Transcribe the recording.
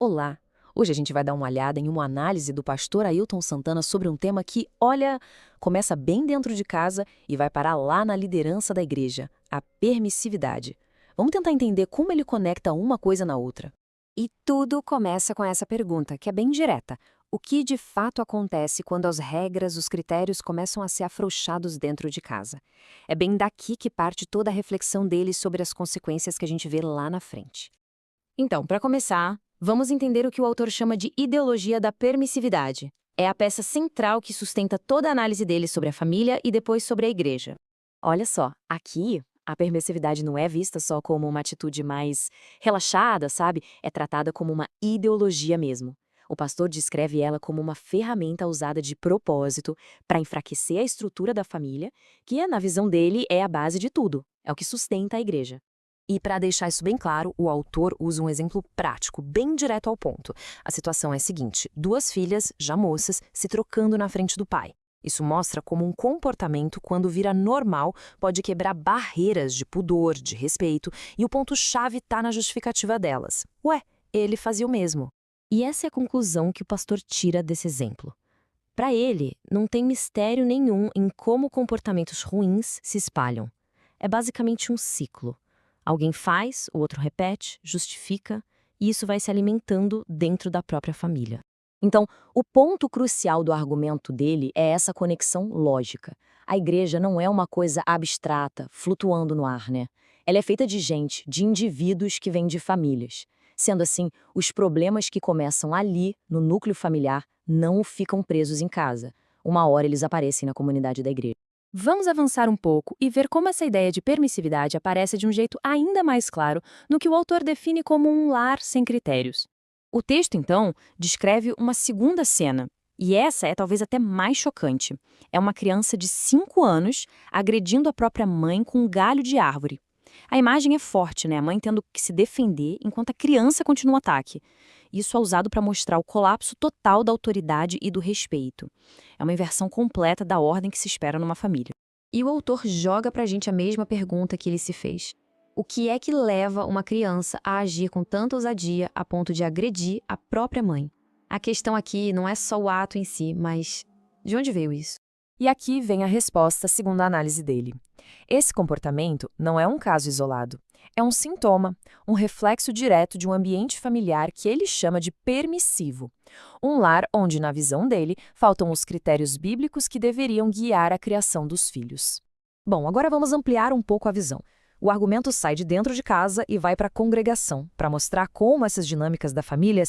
Olá! Hoje a gente vai dar uma olhada em uma análise do pastor Ailton Santana sobre um tema que, olha, começa bem dentro de casa e vai parar lá na liderança da igreja, a permissividade. Vamos tentar entender como ele conecta uma coisa na outra. E tudo começa com essa pergunta, que é bem direta. O que de fato acontece quando as regras, os critérios começam a ser afrouxados dentro de casa? É bem daqui que parte toda a reflexão dele sobre as consequências que a gente vê lá na frente. Então, para começar, vamos entender o que o autor chama de ideologia da permissividade. É a peça central que sustenta toda a análise dele sobre a família e depois sobre a igreja. Olha só, aqui a permissividade não é vista só como uma atitude mais relaxada, sabe? É tratada como uma ideologia mesmo. O pastor descreve ela como uma ferramenta usada de propósito para enfraquecer a estrutura da família, que, na visão dele, é a base de tudo, é o que sustenta a igreja. E para deixar isso bem claro, o autor usa um exemplo prático, bem direto ao ponto. A situação é a seguinte: duas filhas, já moças, se trocando na frente do pai. Isso mostra como um comportamento, quando vira normal, pode quebrar barreiras de pudor, de respeito, e o ponto-chave está na justificativa delas. Ué, ele fazia o mesmo. E essa é a conclusão que o pastor tira desse exemplo. Para ele, não tem mistério nenhum em como comportamentos ruins se espalham. É basicamente um ciclo. Alguém faz, o outro repete, justifica, e isso vai se alimentando dentro da própria família. Então, o ponto crucial do argumento dele é essa conexão lógica. A igreja não é uma coisa abstrata, flutuando no ar, né? Ela é feita de gente, de indivíduos que vêm de famílias. Sendo assim, os problemas que começam ali, no núcleo familiar, não ficam presos em casa. Uma hora eles aparecem na comunidade da igreja. Vamos avançar um pouco e ver como essa ideia de permissividade aparece de um jeito ainda mais claro no que o autor define como um lar sem critérios. O texto, então, descreve uma segunda cena, e essa é talvez até mais chocante. É uma criança de 5 anos agredindo a própria mãe com um galho de árvore. A imagem é forte, né? A mãe tendo que se defender enquanto a criança continua o ataque. Isso é usado para mostrar o colapso total da autoridade e do respeito. É uma inversão completa da ordem que se espera numa família. E o autor joga pra gente a mesma pergunta que ele se fez. O que é que leva uma criança a agir com tanta ousadia a ponto de agredir a própria mãe? A questão aqui não é só o ato em si, mas de onde veio isso? E aqui vem a resposta segundo a análise dele. Esse comportamento não é um caso isolado. É um sintoma, um reflexo direto de um ambiente familiar que ele chama de permissivo. Um lar onde, na visão dele, faltam os critérios bíblicos que deveriam guiar a criação dos filhos. Bom, agora vamos ampliar um pouco a visão. O argumento sai de dentro de casa e vai para a congregação, para mostrar como essas dinâmicas da família